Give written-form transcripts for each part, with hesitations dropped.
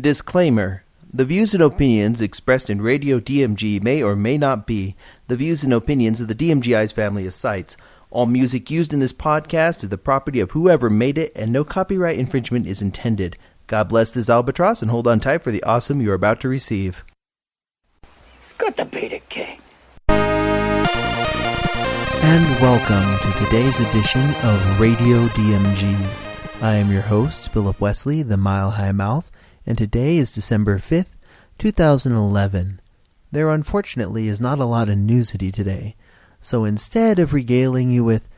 Disclaimer. The views and opinions expressed in Radio DMG may or may not be the views and opinions of the DMG Ice family of sites. All music used in this podcast is the property of whoever made it, and no copyright infringement is intended. God bless this albatross, and hold on tight for the awesome you're about to receive. It's good to be the king. And welcome to today's edition of Radio DMG. I am your host, Philip Wesley, the Mile High Mouth, and today is December 5th, 2011. There unfortunately is not a lot of newsity today, so instead of regaling you with,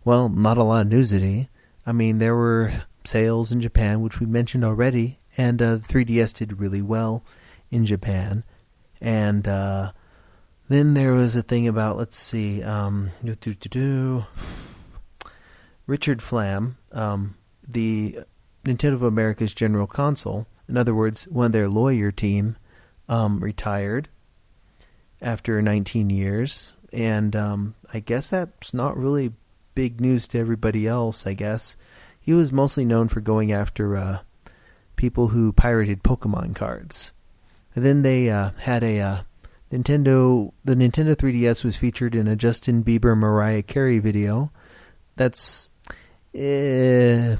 well, not a lot of newsity, there were sales in Japan, which we mentioned already, and the 3DS did really well in Japan, and then there was a thing about, Richard Flam, the Nintendo of America's general counsel, in other words, one of their lawyer team, retired after 19 years. And I guess that's not really big news to everybody else, I guess. He was mostly known for going after people who pirated Pokemon cards. And then they had a Nintendo... The Nintendo 3DS was featured in a Justin Bieber Mariah Carey video. That's... don't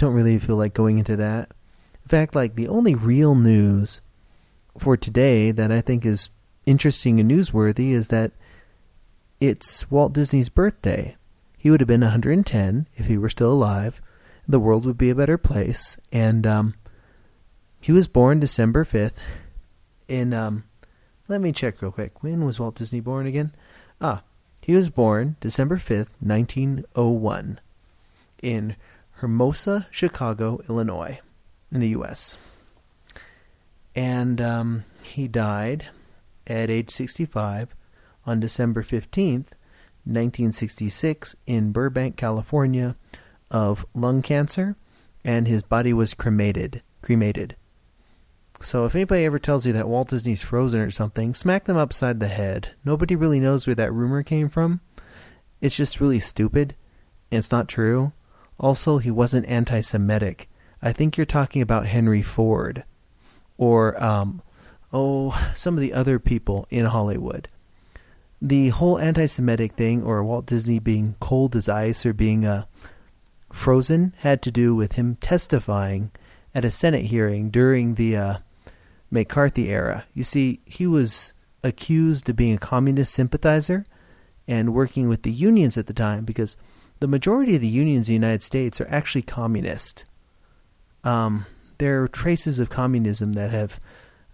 really feel like going into that. In fact, the only real news for today that I think is interesting and newsworthy is that it's Walt Disney's birthday. He would have been 110 if he were still alive. The world would be a better place. And he was born December 5th in... let me check real quick. When was Walt Disney born again? He was born December 5th, 1901 in Hermosa, Chicago, Illinois, in the U.S. And he died at age 65 on December 15th, 1966, in Burbank, California, of lung cancer, and his body was cremated. So if anybody ever tells you that Walt Disney's frozen or something, smack them upside the head. Nobody really knows where that rumor came from. It's just really stupid, and it's not true. Also, he wasn't anti-Semitic. I think you're talking about Henry Ford, or some of the other people in Hollywood. The whole anti-Semitic thing, or Walt Disney being cold as ice or being frozen, had to do with him testifying at a Senate hearing during the McCarthy era. You see, he was accused of being a communist sympathizer and working with the unions at the time, because the majority of the unions in the United States are actually communist. There are traces of communism that have...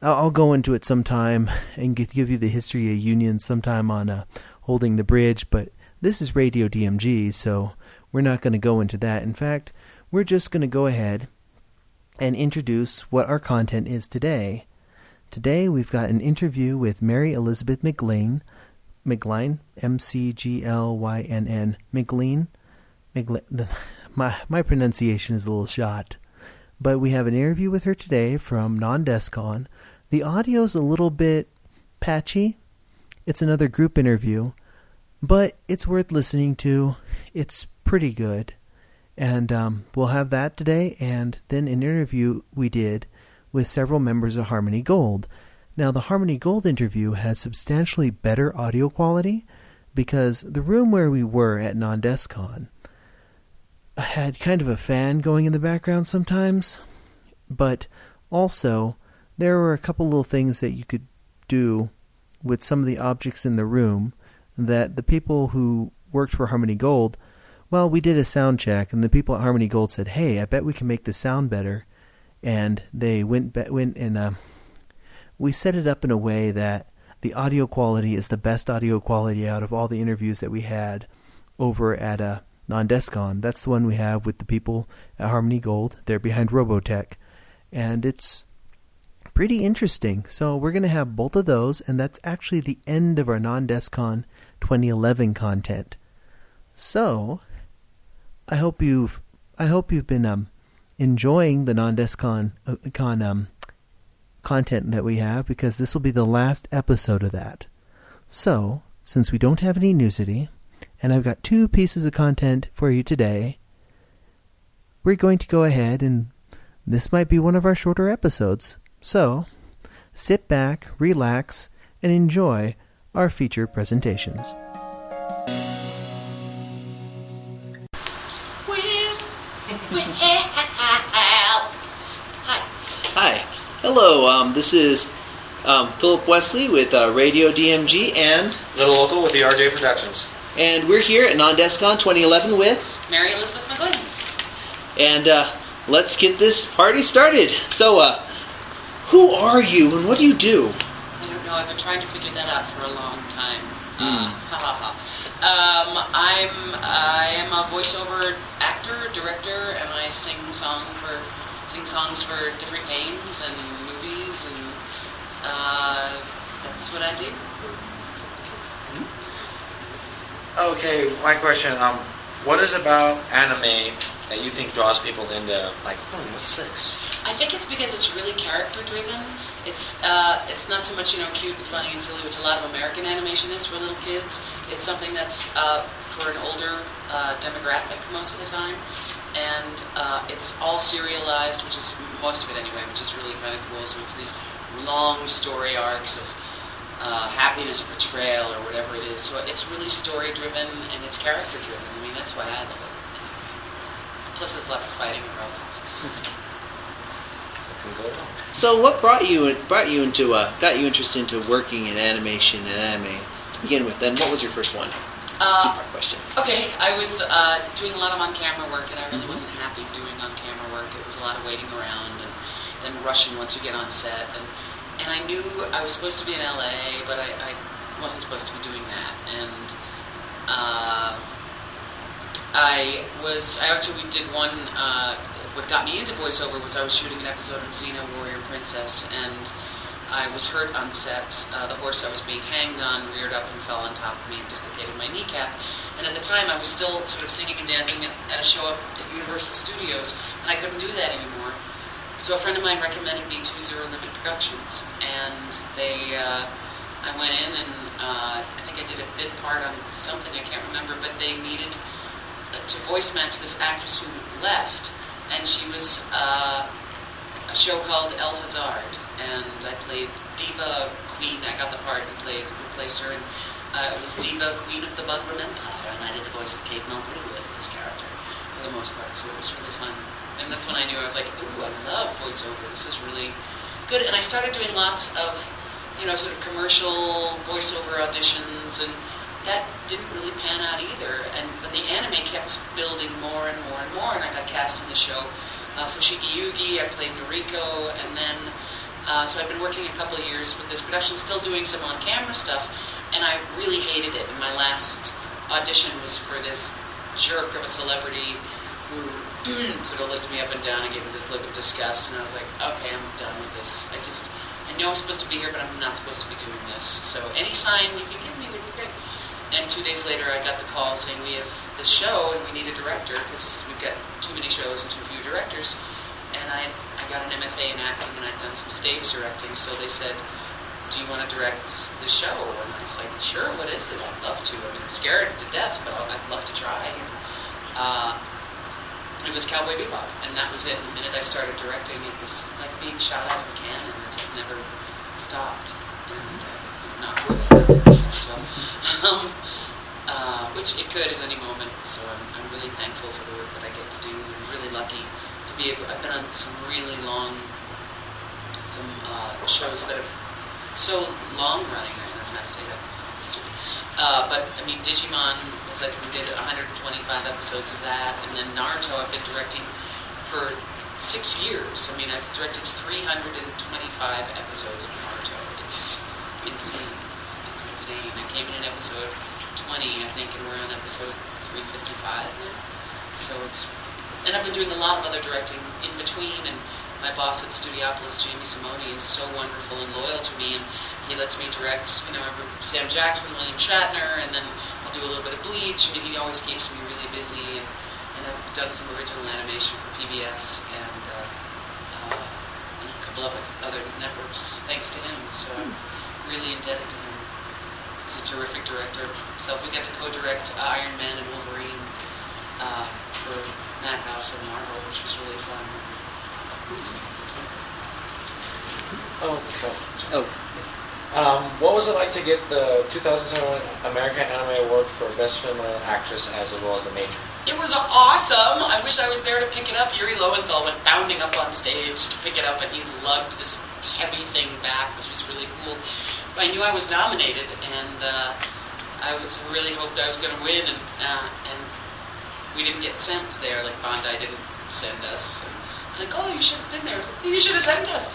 I'll go into it sometime and give you the history of unions sometime on Holding the Bridge, but this is Radio DMG, so we're not going to go into that. In fact, we're just going to go ahead and introduce what our content is today. Today we've got an interview with Mary Elizabeth McGlynn, M-C-G-L-Y-N-N, McGlynn. My pronunciation is a little shot. But we have an interview with her today from Non-Descon. The audio's a little bit patchy. It's another group interview, but it's worth listening to. It's pretty good. And we'll have that today, and then an interview we did with several members of Harmony Gold. Now, the Harmony Gold interview has substantially better audio quality because the room where we were at Non-Descon had kind of a fan going in the background sometimes, but also there were a couple little things that you could do with some of the objects in the room that the people who worked for Harmony Gold, well, we did a sound check, and the people at Harmony Gold said, hey, I bet we can make the sound better. And they went and we set it up in a way that the audio quality is the best audio quality out of all the interviews that we had over at Non-Descon. That's the one we have with the people at Harmony Gold. They're behind Robotech. And it's pretty interesting. So we're going to have both of those, and that's actually the end of our Non-Descon 2011 content. So I hope you've been enjoying the Non-Descon content that we have, because this will be the last episode of that. So, since we don't have any newsity, and I've got 2 pieces of content for you today, we're going to go ahead and this might be one of our shorter episodes. So, sit back, relax, and enjoy our feature presentations. Hi. Hello, this is Philip Wesley with Radio DMG and Little Local with the RJ Productions. And we're here at Non-Descon 2011 with Mary Elizabeth McGlynn. And let's get this party started. So, who are you and what do you do? I don't know. I've been trying to figure that out for a long time. I am a voiceover actor, director, and I sing songs for different games and movies, and that's what I do. Okay, my question, what is about anime that you think draws people into, like, what's this? I think it's because it's really character driven. It's not so much, cute and funny and silly, which a lot of American animation is for little kids. It's something that's for an older demographic most of the time. And it's all serialized, which is most of it anyway, which is really kind of cool. So it's these long story arcs of happiness or betrayal or whatever it is. So it's really story driven and it's character driven. I mean, that's why I love it. Anyway. Plus, there's lots of fighting and robots. So it's fun. Can go wrong. So, what got you interested into working in animation and anime to begin with? Then, what was your first one? It's a two-part question. Okay, I was doing a lot of on-camera work, and I really wasn't happy doing on-camera work. It was a lot of waiting around and then rushing once you get on set. And I knew I was supposed to be in LA, but I wasn't supposed to be doing that. And I actually did one. What got me into voiceover was I was shooting an episode of Xena Warrior Princess, and I was hurt on set. The horse I was being hanged on reared up and fell on top of me and dislocated my kneecap. And at the time, I was still sort of singing and dancing at a show up at Universal Studios, and I couldn't do that anymore. So a friend of mine recommended me to Zero Limit Productions, and I went in and I think I did a bit part on something, I can't remember, but they needed to voice match this actress who left, and she was a show called El Hazard, and I played Diva Queen. I got the part and replaced her, and it was Diva Queen of the Bugram Empire, and I did the voice of Kate Mulgrew as this character for the most part, so it was really fun. And that's when I knew, I was like, ooh, I love voiceover. This is really good. And I started doing lots of, sort of commercial voiceover auditions, and that didn't really pan out either. But the anime kept building more and more and more, and I got cast in the show for Shiki Yugi. I played Noriko, and then, so I've been working a couple of years with this production, still doing some on-camera stuff, and I really hated it. And my last audition was for this jerk of a celebrity who sort of looked me up and down and gave me this look of disgust, and I was like, okay, I'm done with this. I know I'm supposed to be here, but I'm not supposed to be doing this. So any sign you can give me would be great. And 2 days later, I got the call saying we have this show and we need a director because we've got too many shows and too few directors. And I got an MFA in acting, and I'd done some stage directing, so they said, do you want to direct the show? And I was like, sure, what is it? I'd love to. I mean, I'm scared to death, but I'd love to try. It was Cowboy Bebop, and that was it. The minute I started directing, it was like being shot out of a cannon. It just never stopped. And not really. So, which it could at any moment. So I'm really thankful for the work that I get to do. I'm really lucky to be able. I've been on some really long, shows that have so long running. I don't know how to say that because I'm stupid. But I mean, Digimon was like, we did 125 episodes of that, and then Naruto I've been directing for 6 years. I mean, I've directed 325 episodes of Naruto. It's insane. It's insane. I came in episode 20, I think, and we're on episode 355 now. So and I've been doing a lot of other directing in between, and my boss at Studiopolis, Jamie Simone, is so wonderful and loyal to me, and he lets me direct, Sam Jackson, William Shatner, and then I'll do a little bit of Bleach. I mean, he always keeps me really busy, and I've done some original animation for PBS and a couple of other networks, thanks to him, so I'm really indebted to him. He's a terrific director himself. We got to co-direct Iron Man and Wolverine for Madhouse and Marvel, which was really fun. What was it like to get the 2007 American Anime Award for Best Female Actress as well as the major? It was awesome. I wish I was there to pick it up. Yuri Lowenthal went bounding up on stage to pick it up, and he lugged this heavy thing back, which was really cool. I knew I was nominated, and I really hoped I was going to win, and we didn't get sent there. Like Bandai didn't send us. And I'm like, oh, you should have been there. You should have sent us.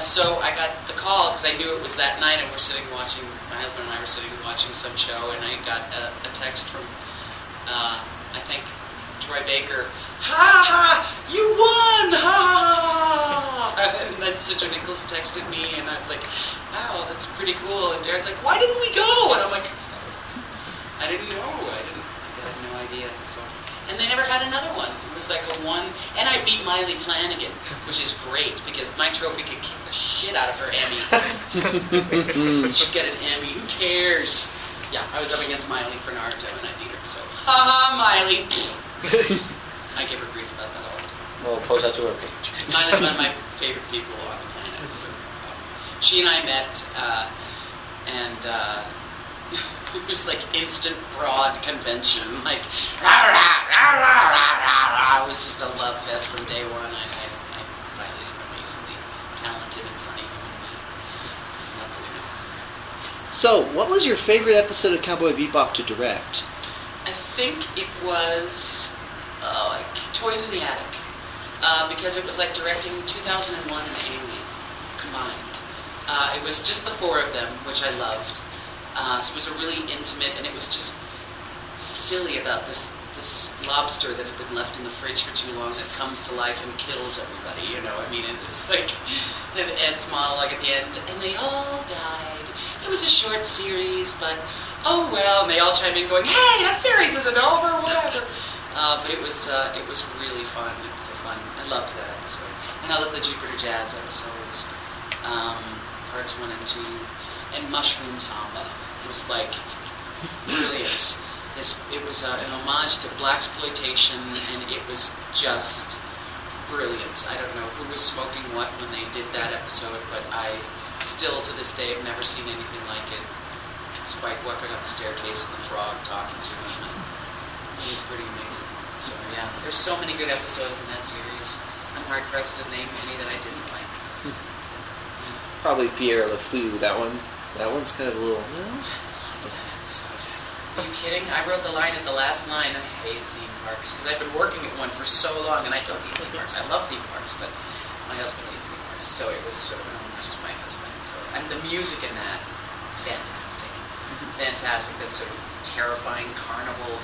So I got the call because I knew it was that night, and we're sitting watching. My husband and I were sitting watching some show, and I got a text from I think Troy Baker. Ha ha! You won! Ha ha! And then Sister Nicholas texted me, and I was like, wow, that's pretty cool. And Darren's like, why didn't we go? And I'm like, I didn't know. I had no idea. So, and they never had another one. It was like a one, and I beat Miley Flanagan, which is great because my trophy could kick the shit out of her Emmy. She'll get an Emmy. Who cares? Yeah, I was up against Miley for Naruto, and I beat her. So, ha Miley. I give her grief about that all the time. We'll post that to her page. Miley's one of my favorite people on the planet. So, she and I met, and it was like instant broad convention. Like, rah, rah, rah, rah, rah, rah, rah. It was just a love fest from day one. Miley's an amazingly talented and funny human being. So, what was your favorite episode of Cowboy Bebop to direct? I think it was like Toys in the Attic, because it was like directing 2001 and Alien combined. It was just the four of them, which I loved. So it was a really intimate, and it was just silly about this lobster that had been left in the fridge for too long that comes to life and kills everybody, you know. I mean, it was like Ed's monologue at the end, and they all died. It was a short series, but oh well, and they all chime in going, hey, that series isn't over, whatever. But it was really fun. It was fun. I loved that episode. And I loved the Jupiter Jazz episodes, parts 1 and 2, and Mushroom Samba. It was like brilliant. It was an homage to blaxploitation, and it was just brilliant. I don't know who was smoking what when they did that episode, but I still to this day have never seen anything like it. Spike walking up the staircase and the frog talking to him. And it was pretty amazing. So yeah, there's so many good episodes in that series. I'm hard pressed to name any that I didn't like. Probably Pierre LeFou. That one's kind of a little. I love that episode. Are you kidding? I wrote the line at the last line. I hate theme parks because I've been working at one for so long, and I don't hate theme parks. I love theme parks, but my husband hates theme parks, so it was sort of an homage to my husband. So, and the music in that, fantastic. Fantastic. That sort of terrifying carnival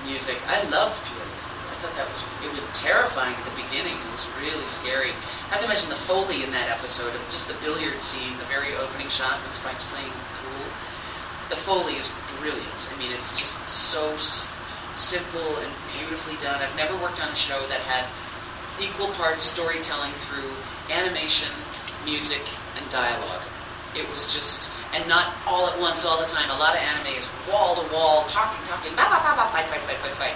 music. I loved Pierre LeFou. I thought it was terrifying at the beginning. It was really scary. Not to mention the Foley in that episode of just the billiard scene, the very opening shot when Spike's playing pool. The Foley is brilliant. I mean, it's just so simple and beautifully done. I've never worked on a show that had equal parts storytelling through animation, music, and dialogue. It was just, and not all at once, all the time. A lot of anime is wall to wall, talking, bah, bah, bah, bah, fight.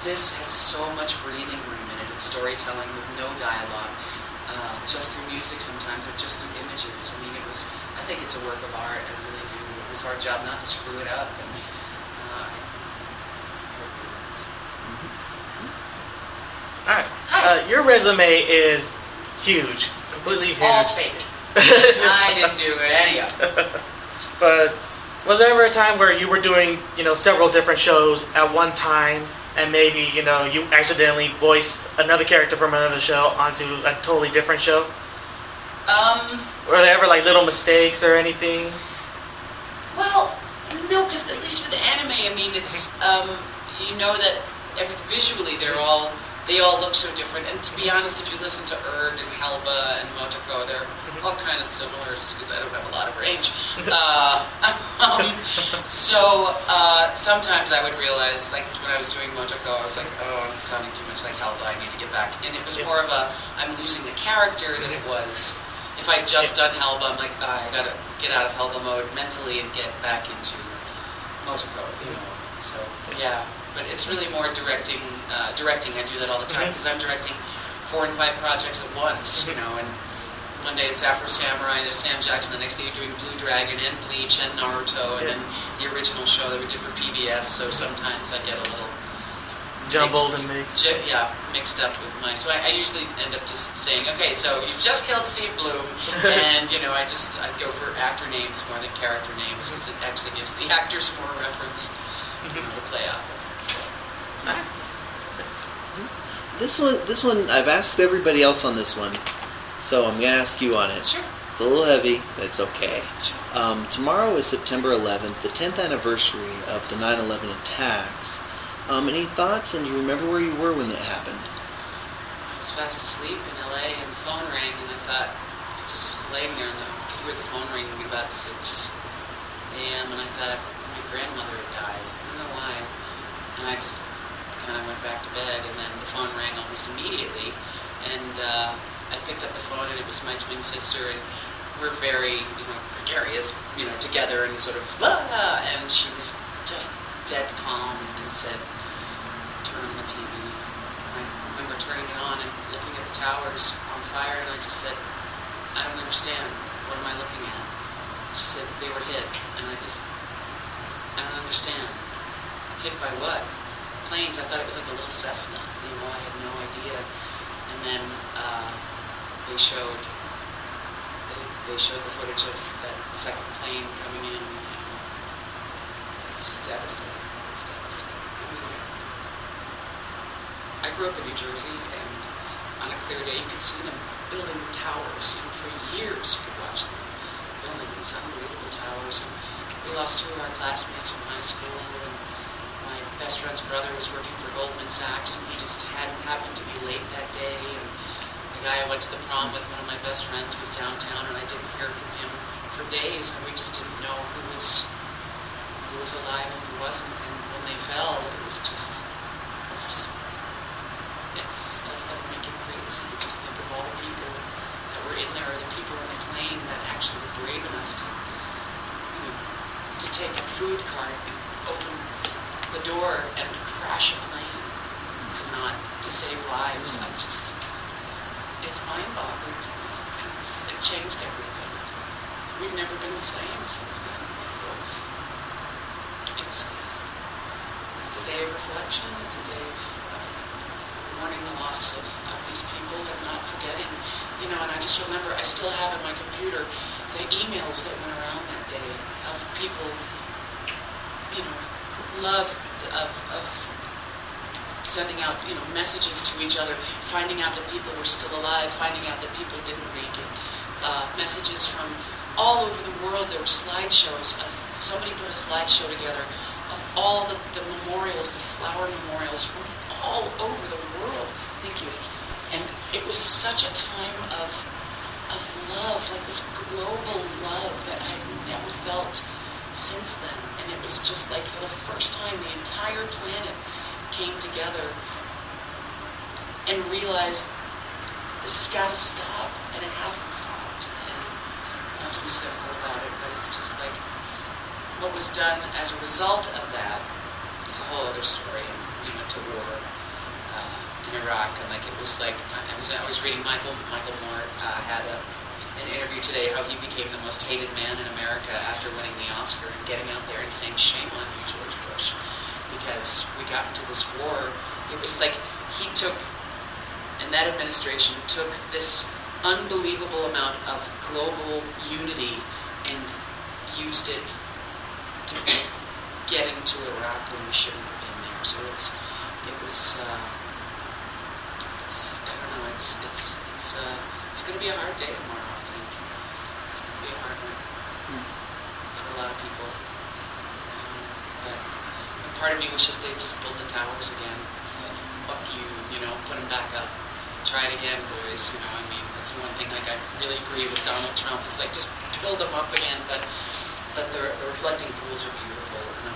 This has so much breathing room in it. It's storytelling with no dialogue, just through music sometimes, or just through images. I mean, I think it's a work of art. I really do. It was our job not to screw it up. And all right. Hi. Your resume is huge, completely huge. All fake. I didn't do any of it. But was there ever a time where you were doing, several different shows at one time, and maybe, you accidentally voiced another character from another show onto a totally different show? Were there ever little mistakes or anything? Well, no, because at least for the anime, I mean, it's you know that visually they all look so different. And to be honest, if you listen to Erd and Helba and Motoko, they're all kind of similar, just because I don't have a lot of range. So sometimes I would realize, like when I was doing Motoko, I was like, oh, I'm sounding too much like Helba. I need to get back. And it was more of I'm losing the character than it was. If I'd just done Helba, I'm like, I gotta get out of Helba mode mentally and get back into Motoko, So yeah, but it's really more directing. I do that all the time because I'm directing 4 and 5 projects at once, you know, and one day it's Afro Samurai, there's Sam Jackson, the next day you're doing Blue Dragon and Bleach and Naruto, and then the original show that we did for PBS, so sometimes I get a little jumbled and mixed. Mixed up with my... So I usually end up just saying, okay, so you've just killed Steve Bloom, and, you know, I go for actor names more than character names, because it actually gives the actors more reference to play off of. So. This one, I've asked everybody else on this one, so I'm going to ask you on it. Sure. It's a little heavy, but it's okay. Sure. Tomorrow is September 11th, the 10th anniversary of the 9/11 attacks. Any thoughts, and do you remember where you were when that happened? I was fast asleep in LA, and the phone rang, and I thought, I just was laying there, and I could hear the phone ringing at about 6 a.m., and I thought my grandmother had died. I don't know why. And I just kind of went back to bed, and then the phone rang almost immediately, and I picked up the phone, and it was my twin sister, and we're very, gregarious, together, and sort of, and she was just dead calm and said, turn on the TV. I remember turning it on and looking at the towers on fire, and I just said, I don't understand. What am I looking at? She said, they were hit, and I don't understand. Hit by what? Planes. I thought it was like a little Cessna. I had no idea. And then they showed the footage of that second plane coming in. It's just devastating. It's devastating. I grew up in New Jersey, and on a clear day, you could see them building the towers. For years, you could watch them building these unbelievable towers. And we lost 2 of our classmates from high school, and my best friend's brother was working for Goldman Sachs, and he just happened to be late that day. And the guy I went to the prom with, one of my best friends, was downtown, and I didn't hear from him for days, and we just didn't know who was alive and who wasn't. And when they fell, it's stuff that would make you crazy. You just think of all the people that were in there, or the people in the plane that actually were brave enough to take a food cart and open the door and crash a plane to save lives. It's mind-boggling to me, and it changed everything. We've never been the same since then. So it's a day of reflection. It's a day of mourning the loss of these people and not forgetting, and I just remember, I still have in my computer the emails that went around that day of people, love of sending out, messages to each other, finding out that people were still alive, finding out that people didn't make it, messages from all over the world. There were slideshows somebody put a slideshow together of all the memorials, the flower memorials from all over the world. Thank you. And it was such a time of love, like this global love that I never felt since then. And it was just like, for the first time, the entire planet came together and realized this has got to stop, and it hasn't stopped. And not to be cynical about it, but it's just like what was done as a result of that is a whole other story. And we went to war in Iraq, and it was like I was reading Michael Moore had an interview today how he became the most hated man in America after winning the Oscar and getting out there and saying, shame on you, George Bush, because we got into this war. It was like he took, and that administration took this unbelievable amount of global unity and used it to get into Iraq when we shouldn't have been there. So it's going to be a hard day tomorrow, I think. It's going to be a hard one for a lot of people. But part of me wishes they'd just build the towers again. Just like, fuck you, put them back up. Try it again, boys. That's the one thing, I really agree with Donald Trump. It's like, just build them up again. But the reflecting pools are beautiful, and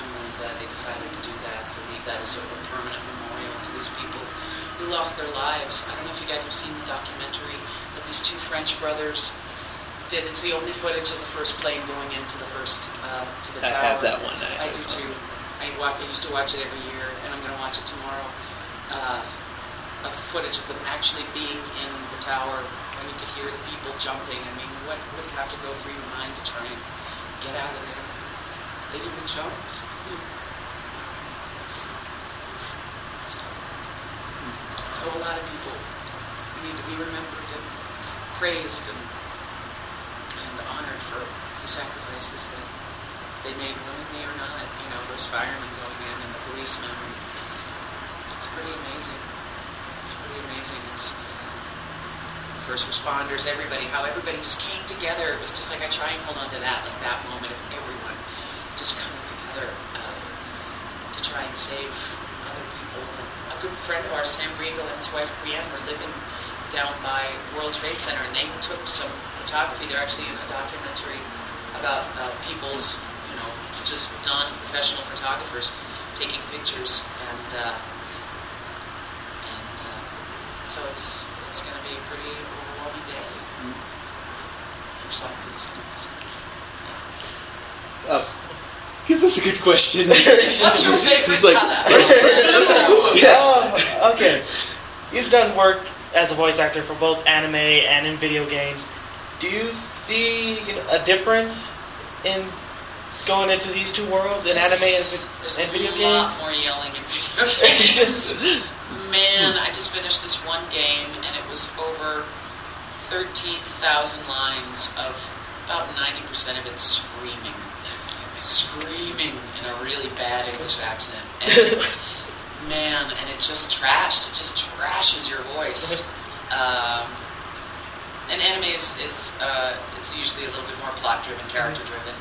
I'm really glad they decided to do that, to leave that as sort of a permanent memorial to these people who lost their lives. I don't know if you guys have seen the documentary that these 2 French brothers did. It's the only footage of the first plane going into the first to the tower. I have that one. I do too. I used to watch it every year, and I'm going to watch it tomorrow. of footage of them actually being in the tower, when you could hear the people jumping. I mean, what would have to go through your mind to try and get out of there? They didn't even jump. So a lot of people need to be remembered and praised and honored for the sacrifices that they made, willingly or not. You know, those firemen going in and the policemen. It's pretty amazing. It's pretty amazing. It's first responders, everybody, how everybody just came together. It was just like, I try and hold on to that, like that moment of everyone just coming together to try and save other people. And a good friend of ours, Sam Riegel, and his wife Brienne were living down by World Trade Center, and they took some photography. They're actually in a documentary about people's, you know, just non-professional photographers taking pictures, and so it's going to be a pretty overwhelming day for some of these things. Give us a good question. What's your favorite color? Yes. Oh, okay. You've done work as a voice actor for both anime and in video games. Do you see a difference in going into these two worlds, in anime and video games? There's a lot more yelling in video games. Man, I just finished this one game, and it was over 13,000 lines of about 90% of it screaming in a really bad English accent. And man, and it just trashes your voice. And anime is it's usually a little bit more plot-driven, character-driven.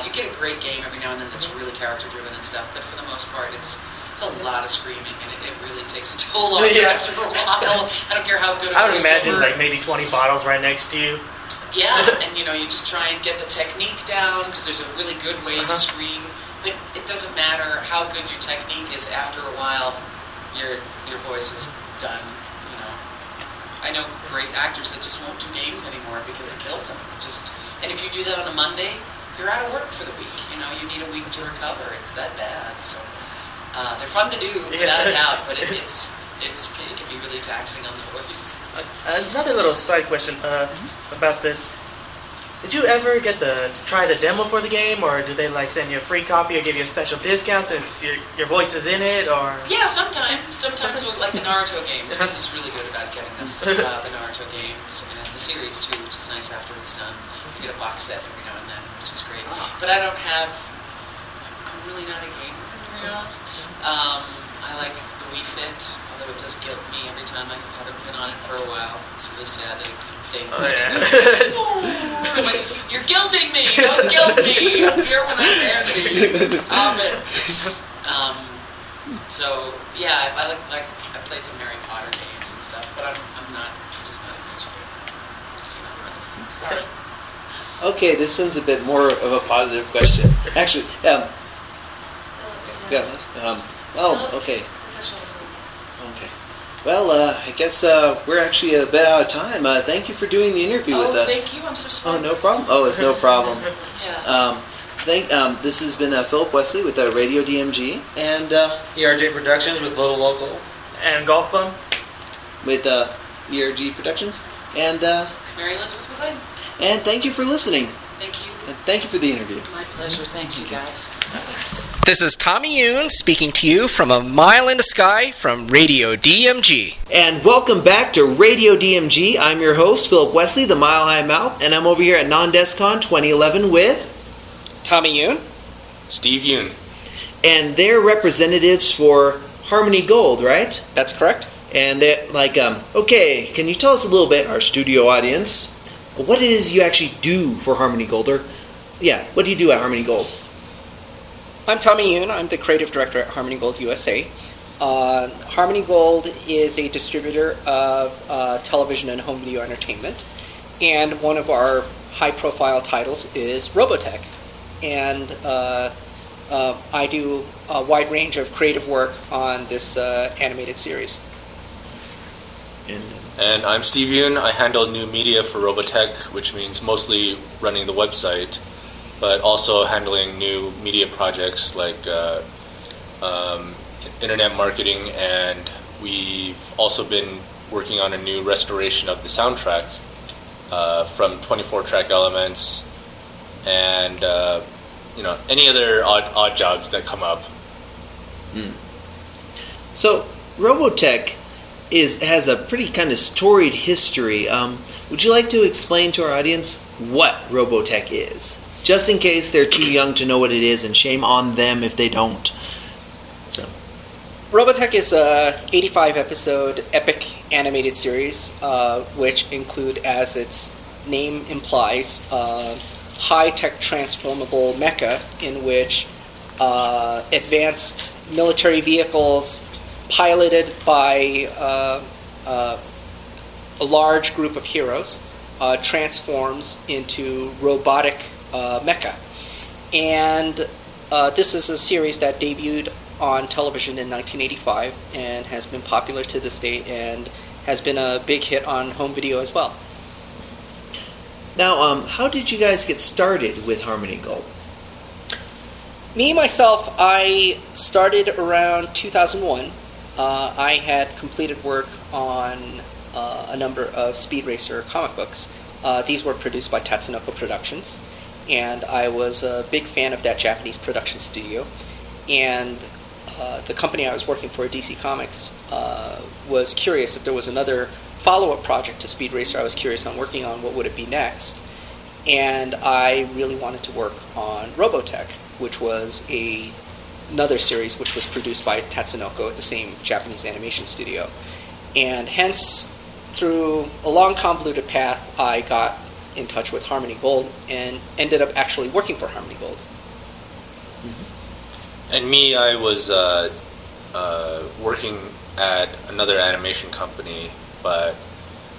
You get a great game every now and then that's really character-driven and stuff, but for the most part, it's a lot of screaming, and it really takes a toll on you after a while. I don't care how good a I would imagine voiceover. like maybe 20 bottles right next to you. Yeah, and you just try and get the technique down, because there's a really good way to scream, but it doesn't matter how good your technique is. After a while, your voice is done. I know great actors that just won't do games anymore because it kills them. And if you do that on a Monday, you're out of work for the week. You need a week to recover. It's that bad. So they're fun to do without a doubt, but it can be really taxing on the voice. Another little side question about this. Did you ever get to try the demo for the game, or do they send you a free copy or give you a special discount since your voice is in it? Or yeah, sometimes with the Naruto games. This is really good about getting us the Naruto games and the series too, which is nice after it's done. You get a box set every now and then, which is great. But I'm really not a gamer, to be honest. I like the Wii Fit, although it does guilt me every time I haven't been on it for a while. It's really sad that you're guilting me! Don't guilt me! I'm here when I'm handy! So, yeah, I played some Harry Potter games and stuff, but I'm just not a huge gamer, to be honest. Okay, this one's a bit more of a positive question. Actually, okay. Okay. Well, I guess we're actually a bit out of time. Thank you for doing the interview with us. Thank you. I'm so sorry. Oh, no problem. Oh, it's no problem. Yeah. This has been Philip Wesley with Radio DMG and ERJ Productions with Little Local and Golf Bum with ERG Productions and Mary Elizabeth McGlynn. And thank you for listening. Thank you. And thank you for the interview. My pleasure. Thanks, you guys. This is Tommy Yoon speaking to you from a mile in the sky from Radio DMG. And welcome back to Radio DMG. I'm your host, Philip Wesley, the Mile High Mouth, and I'm over here at Non-DesCon 2011 with Tommy Yoon, Steve Yoon, and they're representatives for Harmony Gold, right? That's correct. And they're okay, can you tell us a little bit, our studio audience, what it is you actually do for Harmony Gold? Or, what do you do at Harmony Gold? I'm Tommy Yoon. I'm the creative director at Harmony Gold USA. Harmony Gold is a distributor of television and home video entertainment, and one of our high-profile titles is Robotech. And I do a wide range of creative work on this animated series. And I'm Steve Yoon. I handle new media for Robotech, which means mostly running the website, but also handling new media projects like internet marketing and we've also been working on a new restoration of the soundtrack from 24-track elements and any other odd jobs that come up. So Robotech has a pretty kind of storied history. Would you like to explain to our audience what Robotech is? Just in case they're too young to know what it is, and shame on them if they don't. So, Robotech is a 85-episode epic animated series, which include, as its name implies, high-tech transformable mecha in which advanced military vehicles piloted by a large group of heroes transforms into robotic mecha. And this is a series that debuted on television in 1985 and has been popular to this day and has been a big hit on home video as well. Now, how did you guys get started with Harmony Gold? Me, myself, I started around 2001. I had completed work on a number of Speed Racer comic books. These were produced by Tatsunoko Productions, and I was a big fan of that Japanese production studio. And the company I was working for, DC Comics, was curious if there was another follow-up project to Speed Racer I was curious on working on, what would it be next? And I really wanted to work on Robotech, which was another series which was produced by Tatsunoko at the same Japanese animation studio. And hence, through a long convoluted path, I got in touch with Harmony Gold and ended up actually working for Harmony Gold. And me, I was working at another animation company, but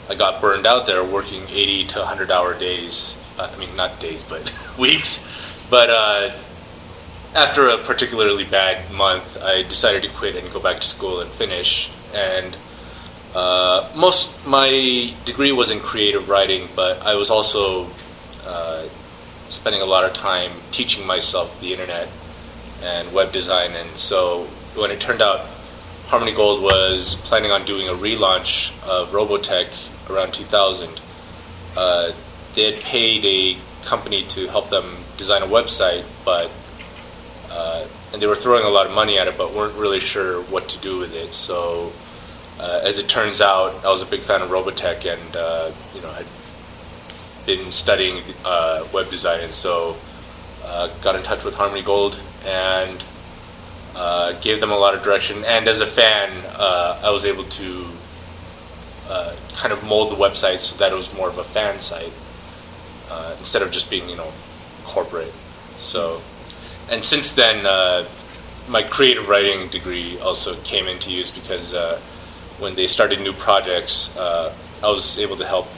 I got burned out there working 80 to 100-hour days. Not days, but weeks. But after a particularly bad month, I decided to quit and go back to school and finish. And my degree was in creative writing, but I was also spending a lot of time teaching myself the internet and web design. And so when it turned out Harmony Gold was planning on doing a relaunch of Robotech around 2000, they had paid a company to help them design a website, but and they were throwing a lot of money at it, but weren't really sure what to do with it. So as it turns out, I was a big fan of Robotech, and I'd been studying web design, and so got in touch with Harmony Gold and gave them a lot of direction. And as a fan, I was able to kind of mold the website so that it was more of a fan site instead of just being, corporate. So, and since then, my creative writing degree also came into use because when they started new projects, I was able to help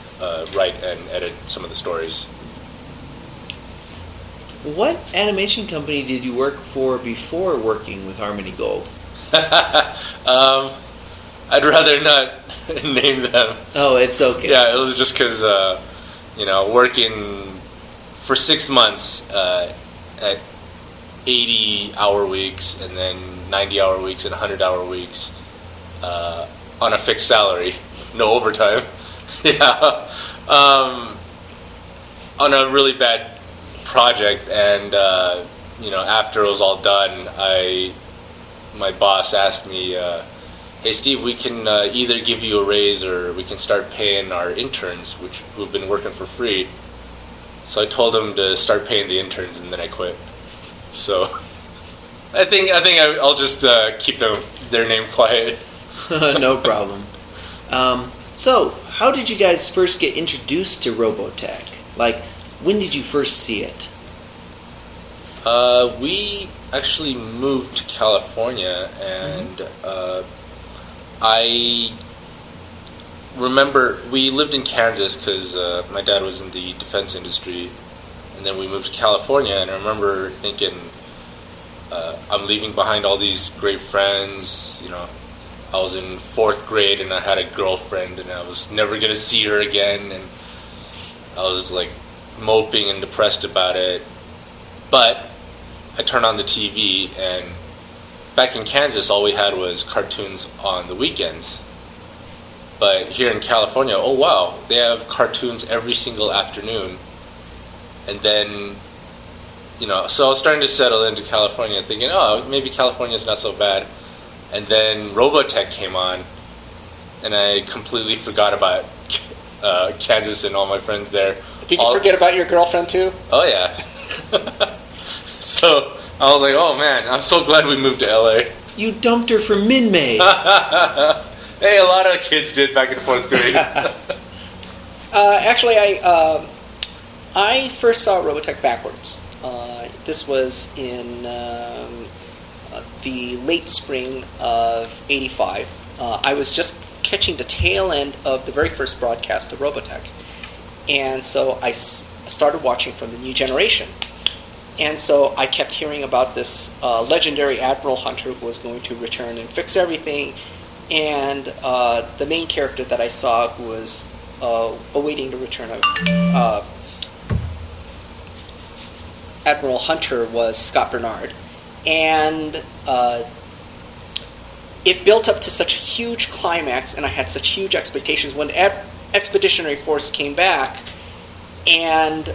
write and edit some of the stories. What animation company did you work for before working with Harmony Gold? I'd rather not name them. Oh, it's okay. Yeah, it was just because, working for 6 months at 80-hour weeks and then 90-hour weeks and 100-hour weeks on a fixed salary, no overtime. Yeah. On a really bad project, and after it was all done, my boss asked me, hey Steve, we can either give you a raise or we can start paying our interns, who've been working for free. So I told him to start paying the interns, and then I quit. So I think I'll just keep their name quiet. No problem. So how did you guys first get introduced to Robotech? Like, when did you first see it? We actually moved to California, and I remember we lived in Kansas because my dad was in the defense industry, and then we moved to California, and I remember thinking, I'm leaving behind all these great friends. I was in 4th grade and I had a girlfriend, and I was never going to see her again, and I was like moping and depressed about it. But I turned on the TV, and back in Kansas, all we had was cartoons on the weekends. But here in California, oh wow, they have cartoons every single afternoon. And then, so I was starting to settle into California, thinking, oh, maybe California's not so bad. And then Robotech came on, and I completely forgot about Kansas and all my friends there. Did you forget about your girlfriend too? Oh yeah. So I was like, oh man, I'm so glad we moved to LA. You dumped her for Min-May. Hey, a lot of kids did back in 4th grade. Actually, I first saw Robotech backwards. This was in the late spring of '85. I was just catching the tail end of the very first broadcast of Robotech. And so I started watching from the new generation. And so I kept hearing about this legendary Admiral Hunter who was going to return and fix everything. And the main character that I saw who was awaiting the return of Admiral Hunter was Scott Bernard. And it built up to such a huge climax, and I had such huge expectations. When Expeditionary Force came back and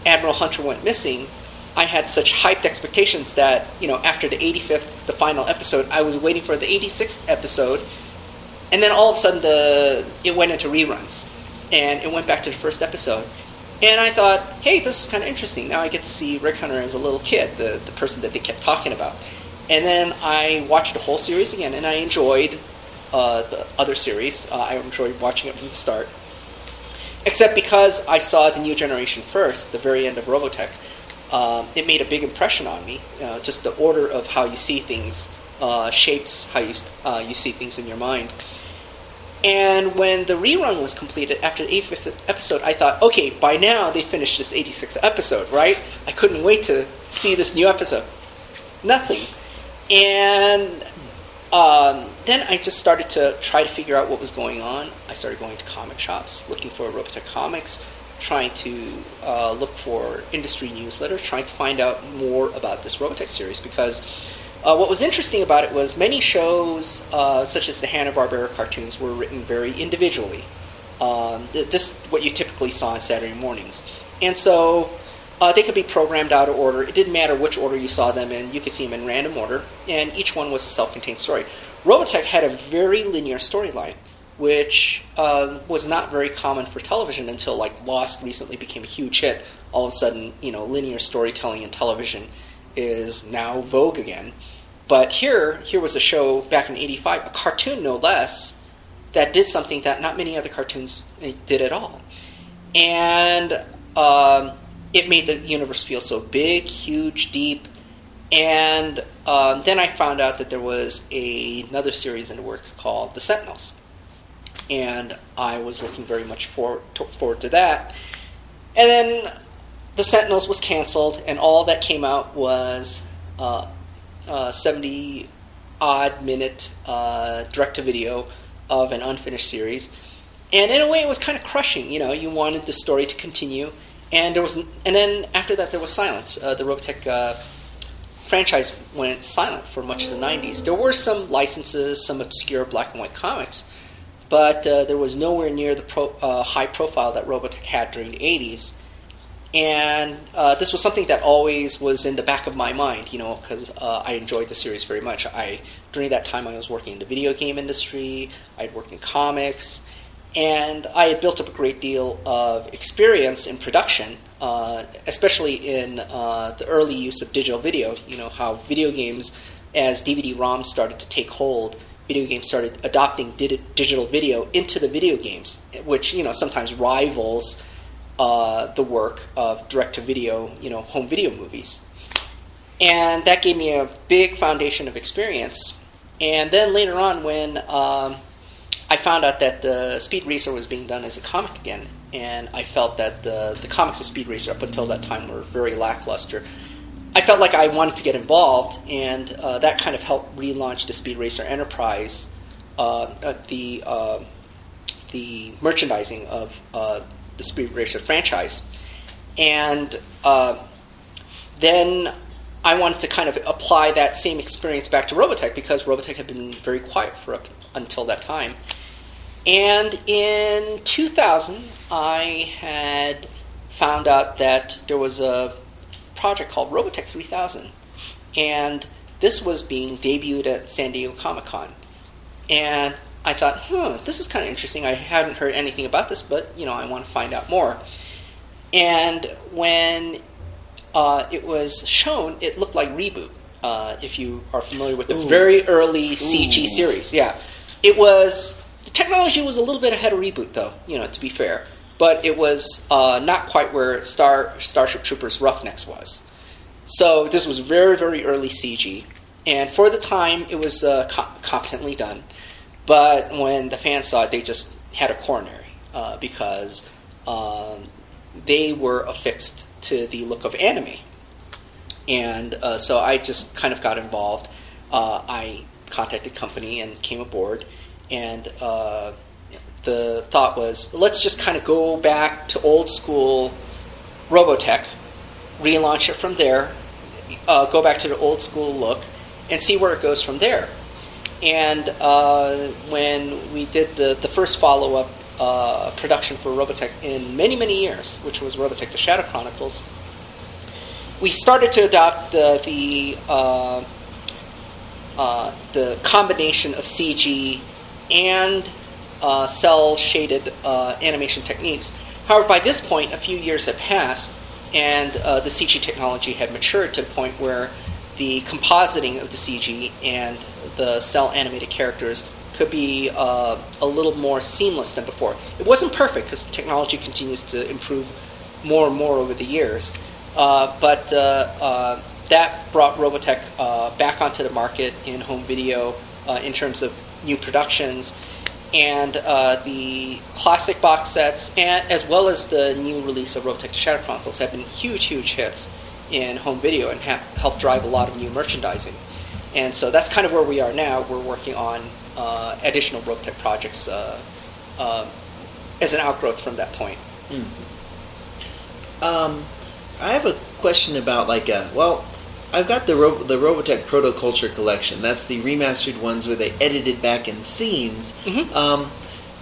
Admiral Hunter went missing, I had such hyped expectations that, after the 85th, the final episode, I was waiting for the 86th episode, and then all of a sudden it went into reruns, and it went back to the first episode. And I thought, hey, this is kind of interesting. Now I get to see Rick Hunter as a little kid, the person that they kept talking about. And then I watched the whole series again, and I enjoyed the other series. I enjoyed watching it from the start. Except because I saw the new generation first, the very end of Robotech, it made a big impression on me. Just the order of how you see things shapes how you see things in your mind. And when the rerun was completed after the 85th episode, I thought, okay, by now they finished this 86th episode, right? I couldn't wait to see this new episode. Nothing. And then I just started to try to figure out what was going on. I started going to comic shops, looking for Robotech comics, trying to look for industry newsletters, trying to find out more about this Robotech series, because what was interesting about it was many shows, such as the Hanna-Barbera cartoons, were written very individually. This is what you typically saw on Saturday mornings. And so they could be programmed out of order. It didn't matter which order you saw them in. You could see them in random order, and each one was a self-contained story. Robotech had a very linear storyline, which was not very common for television until Lost recently became a huge hit. All of a sudden, linear storytelling in television is now vogue again. But here was a show back in '85, a cartoon no less, that did something that not many other cartoons did at all. And it made the universe feel so big, huge, deep. And then I found out that there was another series in the works called The Sentinels. And I was looking very much forward to that. And then The Sentinels was canceled, and all that came out was 70-odd minute direct-to-video of an unfinished series. And in a way, it was kind of crushing. You wanted the story to continue. And then after that, there was silence. The Robotech franchise went silent for much of the 90s. There were some licenses, some obscure black and white comics, but there was nowhere near the high profile that Robotech had during the 80s. And this was something that always was in the back of my mind, because I enjoyed the series very much. During that time, I was working in the video game industry, I had worked in comics, and I had built up a great deal of experience in production, especially in the early use of digital video. How video games, as DVD-ROMs started to take hold, video games started adopting digital video into the video games, which sometimes rivals the work of direct-to-video, home video movies. And that gave me a big foundation of experience. And then later on, when I found out that the Speed Racer was being done as a comic again, and I felt that the comics of Speed Racer up until that time were very lackluster, I felt like I wanted to get involved, and that kind of helped relaunch the Speed Racer enterprise, the merchandising of the Speed Racer franchise. And then I wanted to kind of apply that same experience back to Robotech because Robotech had been very quiet for up until that time. And in 2000, I had found out that there was a project called Robotech 3000, and this was being debuted at San Diego Comic-Con. And I thought, this is kind of interesting. I hadn't heard anything about this, but I want to find out more. And when it was shown, it looked like Reboot. If you are familiar with the very early CG series, it was. The technology was a little bit ahead of Reboot, though. To be fair, but it was not quite where Starship Troopers Roughnecks was. So this was very, very early CG, and for the time, it was competently done. But when the fans saw it, they just had a coronary because they were affixed to the look of anime. And so I just kind of got involved. I contacted company and came aboard. And the thought was, let's just kind of go back to old school Robotech, relaunch it from there, go back to the old school look, and see where it goes from there. And when we did the first follow-up production for Robotech in many, many years, which was Robotech: The Shadow Chronicles, we started to adopt the combination of CG and cell-shaded animation techniques. However, by this point, a few years had passed, and the CG technology had matured to the point where the compositing of the CG and the cell-animated characters could be a little more seamless than before. It wasn't perfect, because the technology continues to improve more and more over the years, but that brought Robotech back onto the market in home video in terms of new productions, and the classic box sets, and as well as the new release of Robotech: The Shadow Chronicles, have been huge, huge hits in home video and have helped drive a lot of new merchandising. And so that's kind of where we are now. We're working on additional Robotech projects as an outgrowth from that point. I have a question about I've got the Robotech Proto Culture Collection. That's the remastered ones where they edited back in scenes. Mm-hmm.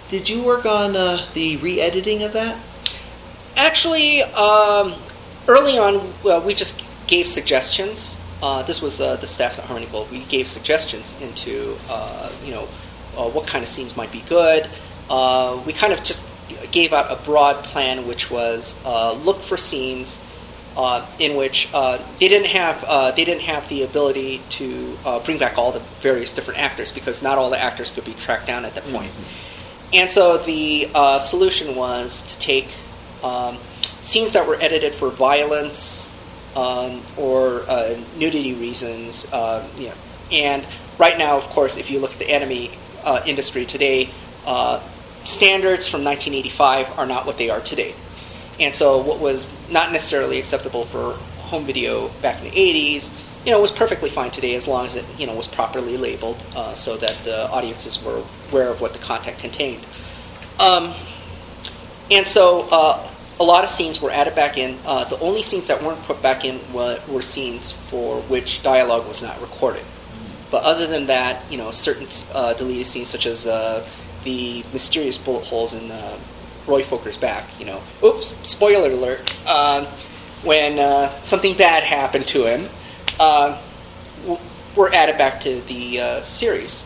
Did you work on the re-editing of that? Actually, early on, we just gave suggestions. This was the staff at Harmony Gold. We gave suggestions into, what kind of scenes might be good. We kind of just gave out a broad plan, which was look for scenes in which they didn't have the ability to bring back all the various different actors, because not all the actors could be tracked down at that point. And so the solution was to take scenes that were edited for violence or nudity reasons. And right now, of course, if you look at the anime industry today, standards from 1985 are not what they are today. And so what was not necessarily acceptable for home video back in the 80s, was perfectly fine today, as long as it, was properly labeled so that audiences were aware of what the content contained. And so a lot of scenes were added back in. The only scenes that weren't put back in were scenes for which dialogue was not recorded. But other than that, certain deleted scenes, such as the mysterious bullet holes in Roy Foker's back, oops, spoiler alert, when something bad happened to him, were added back to the series.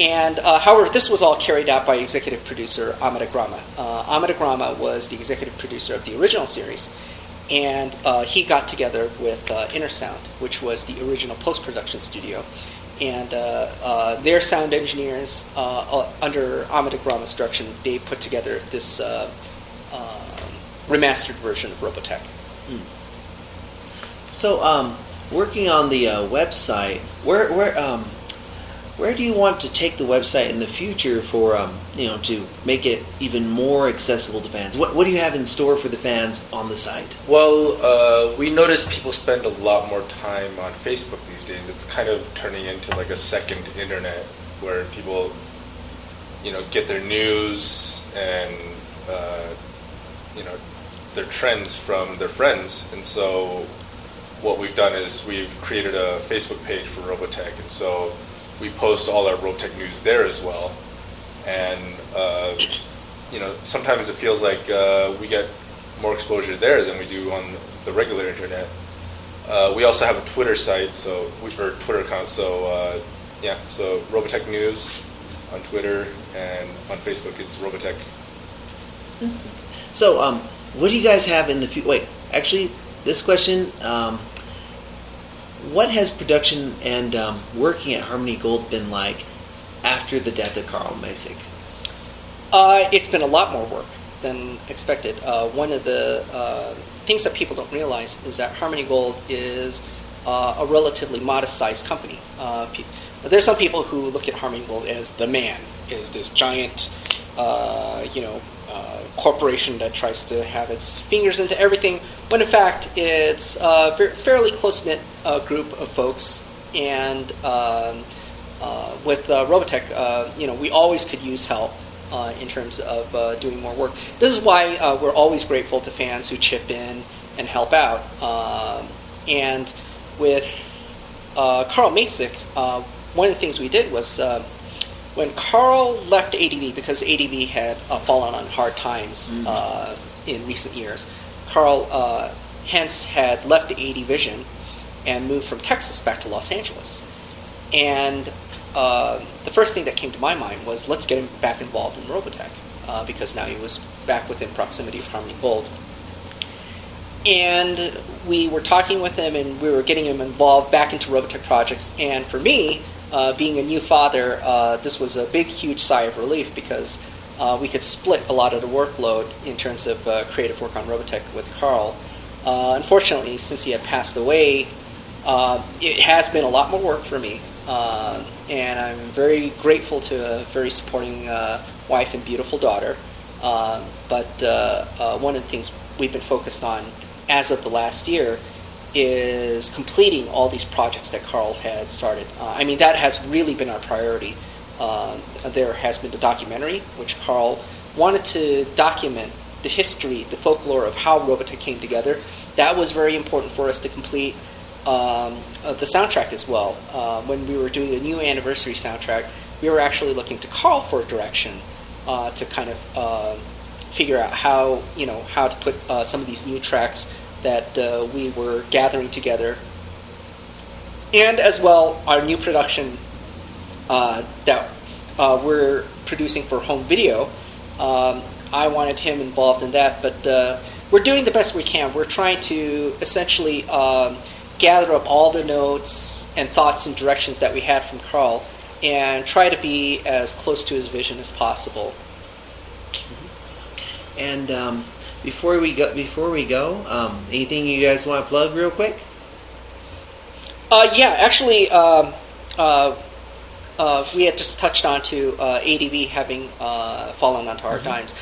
And however, this was all carried out by executive producer Amada Grama. Amada Grama was the executive producer of the original series, and he got together with Intersound, which was the original post-production studio, and their sound engineers, under Amada Grama's direction, they put together this remastered version of Robotech. So, working on the website, where do you want to take the website in the future for to make it even more accessible to fans? What do you have in store for the fans on the site? Well, we notice people spend a lot more time on Facebook these days. It's kind of turning into like a second internet where people, get their news and their trends from their friends, and so what we've done is we've created a Facebook page for Robotech, and so we post all our Robotech news there as well. And sometimes it feels like we get more exposure there than we do on the regular internet. We also have a Twitter site, or Twitter account. So so Robotech News on Twitter, and on Facebook it's Robotech. So, what do you guys have in the future? Wait, actually, this question: what has production and working at Harmony Gold been like after the death of Carl Masick? It's been a lot more work than expected. One of the things that people don't realize is that Harmony Gold is a relatively modest-sized company. There's some people who look at Harmony Gold as the man, is this giant, corporation that tries to have its fingers into everything, when in fact it's a fairly close-knit group of folks. And with Robotech, we always could use help in terms of doing more work. This is why we're always grateful to fans who chip in and help out. And with Carl Masick, one of the things we did was when Carl left ADV, because ADV had fallen on hard times in recent years, Carl hence had left AD Vision and moved from Texas back to Los Angeles. And the first thing that came to my mind was, let's get him back involved in Robotech, because now he was back within proximity of Harmony Gold. And we were talking with him, and we were getting him involved back into Robotech projects. And for me, being a new father, this was a big, huge sigh of relief, because we could split a lot of the workload in terms of creative work on Robotech with Carl. Unfortunately, since he had passed away, it has been a lot more work for me. And I'm very grateful to a very supporting wife and beautiful daughter. But one of the things we've been focused on as of the last year is completing all these projects that Carl had started. That has really been our priority. There has been the documentary, which Carl wanted to document the history, the folklore of how Robotech came together. That was very important for us to complete. The soundtrack as well. When we were doing a new anniversary soundtrack, we were actually looking to Carl for direction to kind of figure out how to put some of these new tracks that we were gathering together, and as well our new production that we're producing for home video. I wanted him involved in that, but we're doing the best we can. We're trying to essentially gather up all the notes and thoughts and directions that we had from Carl and try to be as close to his vision as possible. And before we go, anything you guys want to plug real quick? Actually, we had just touched on to ADV having fallen onto hard times.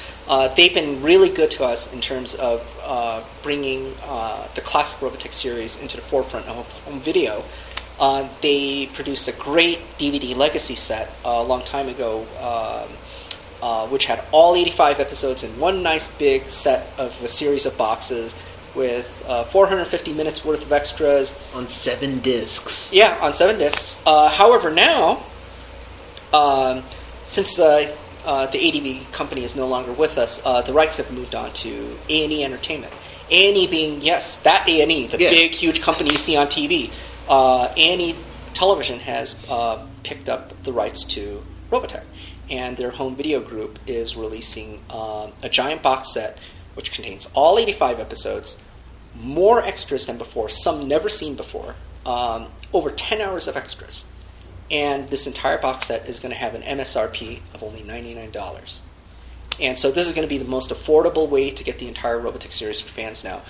They've been really good to us in terms of bringing the classic Robotech series into the forefront of home video. They produced a great DVD legacy set a long time ago, which had all 85 episodes in one nice big set of a series of boxes with 450 minutes worth of extras. On 7 discs. Yeah, on 7 discs. However, now, since the ADV company is no longer with us, the rights have moved on to A&E Entertainment. A&E being, yes, that A&E, the big, huge company you see on TV. A&E Television has picked up the rights to Robotech, and their home video group is releasing a giant box set which contains all 85 episodes, more extras than before, some never seen before, over 10 hours of extras. And this entire box set is going to have an MSRP of only $99. And so this is going to be the most affordable way to get the entire Robotech series for fans now.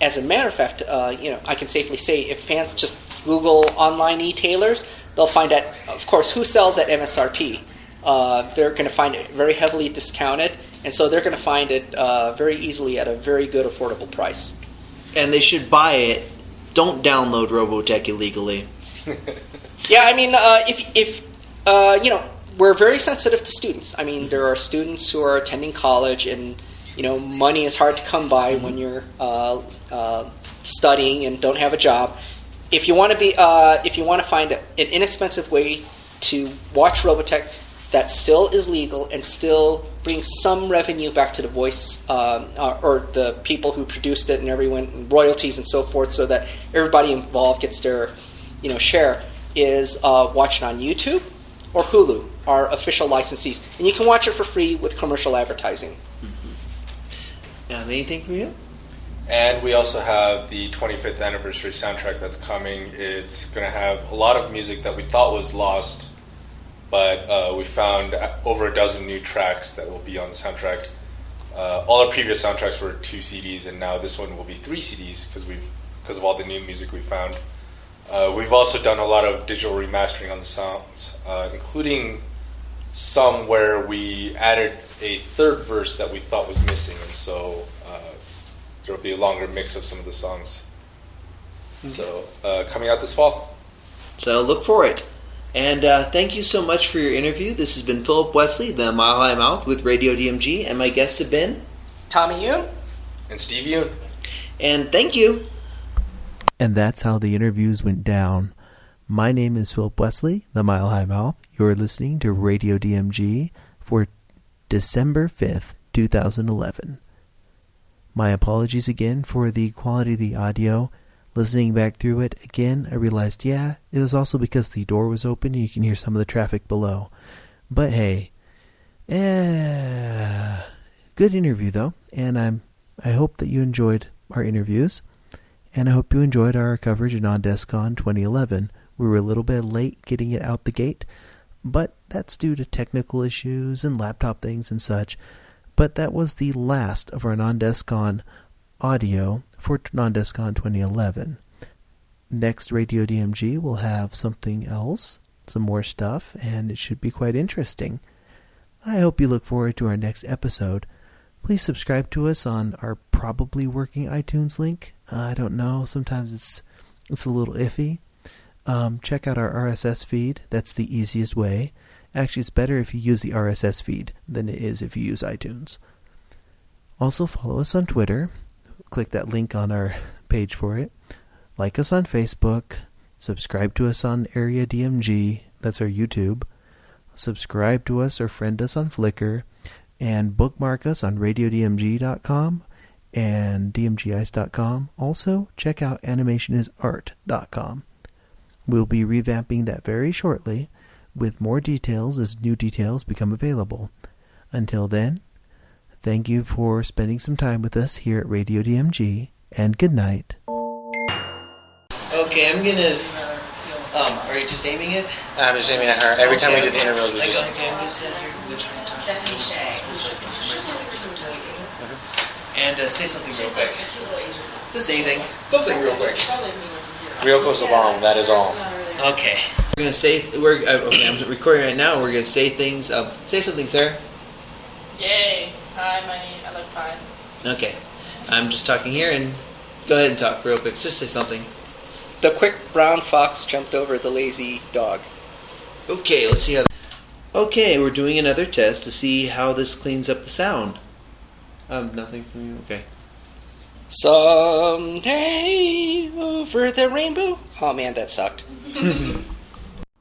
As a matter of fact, I can safely say if fans just Google online e-tailers, they'll find out, of course, who sells at MSRP. They're going to find it very heavily discounted, and so they're going to find it very easily at a very good, affordable price. And they should buy it. Don't download Robotech illegally. Yeah, if we're very sensitive to students. There are students who are attending college, and money is hard to come by when you're studying and don't have a job, if you want to find an inexpensive way to watch Robotech that still is legal and still brings some revenue back to the voice or the people who produced it and everyone, royalties and so forth, so that everybody involved gets their share, is watch it on YouTube or Hulu, our official licensees. And you can watch it for free with commercial advertising. Anything from you? And we also have the 25th anniversary soundtrack that's coming. It's going to have a lot of music that we thought was lost, but we found over a dozen new tracks that will be on the soundtrack. All our previous soundtracks were 2 CDs, and now this one will be 3 CDs because of all the new music we found. We've also done a lot of digital remastering on the songs, including some where we added a third verse that we thought was missing, and so there will be a longer mix of some of the songs. So coming out this fall. So look for it. And thank you so much for your interview. This has been Philip Wesley, the Mile High Mouth with Radio DMG, and my guests have been Tommy Yoon and Steve Yoon. And thank you. And that's how the interviews went down. My name is Philip Wesley, the Mile High Mouth. You're listening to Radio DMG for December 5th, 2011. My apologies again for the quality of the audio. Listening back through it again, I realized, it was also because the door was open and you can hear some of the traffic below. But hey, good interview though, and I hope that you enjoyed our interviews, and I hope you enjoyed our coverage of Non-DESCON 2011. We were a little bit late getting it out the gate, but that's due to technical issues and laptop things and such. But that was the last of our Non-DESCON audio for Non-DESCON 2011. Next Radio DMG will have something else, some more stuff, and it should be quite interesting. I hope you look forward to our next episode. Please subscribe to us on our probably working iTunes link. I don't know, sometimes it's a little iffy. Check out our RSS feed. That's the easiest way. Actually, it's better if you use the RSS feed than it is if you use iTunes. Also, follow us on Twitter. Click that link on our page for it. Like us on Facebook. Subscribe to us on Area DMG. That's our YouTube. Subscribe to us or friend us on Flickr. And bookmark us on radiodmg.com and dmgice.com. Also, check out animationisart.com. We'll be revamping that very shortly with more details as new details become available. Until then, thank you for spending some time with us here at Radio DMG, and good night. Okay, I'm gonna. Are you just aiming it? I'm just aiming at her. Every time we do the interview, we Okay, just... I'm gonna sit here. We're gonna try and talk Stephanie as Shea. possible so I can hear myself as I'm testing it. And say something real quick. Just anything. Something real quick. Ryoko's the bomb, that is all. Okay. We're gonna say okay. I'm recording right now. We're gonna say things. Say something, Sarah. Yay! Hi, money. I like pie. Okay. I'm just talking here, and go ahead and talk real quick. Just say something. The quick brown fox jumped over the lazy dog. Okay, let's see how. Okay, we're doing another test to see how this cleans up the sound. Nothing from you. Okay. Someday over the rainbow. Oh man, that sucked.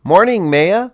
Morning, Maya.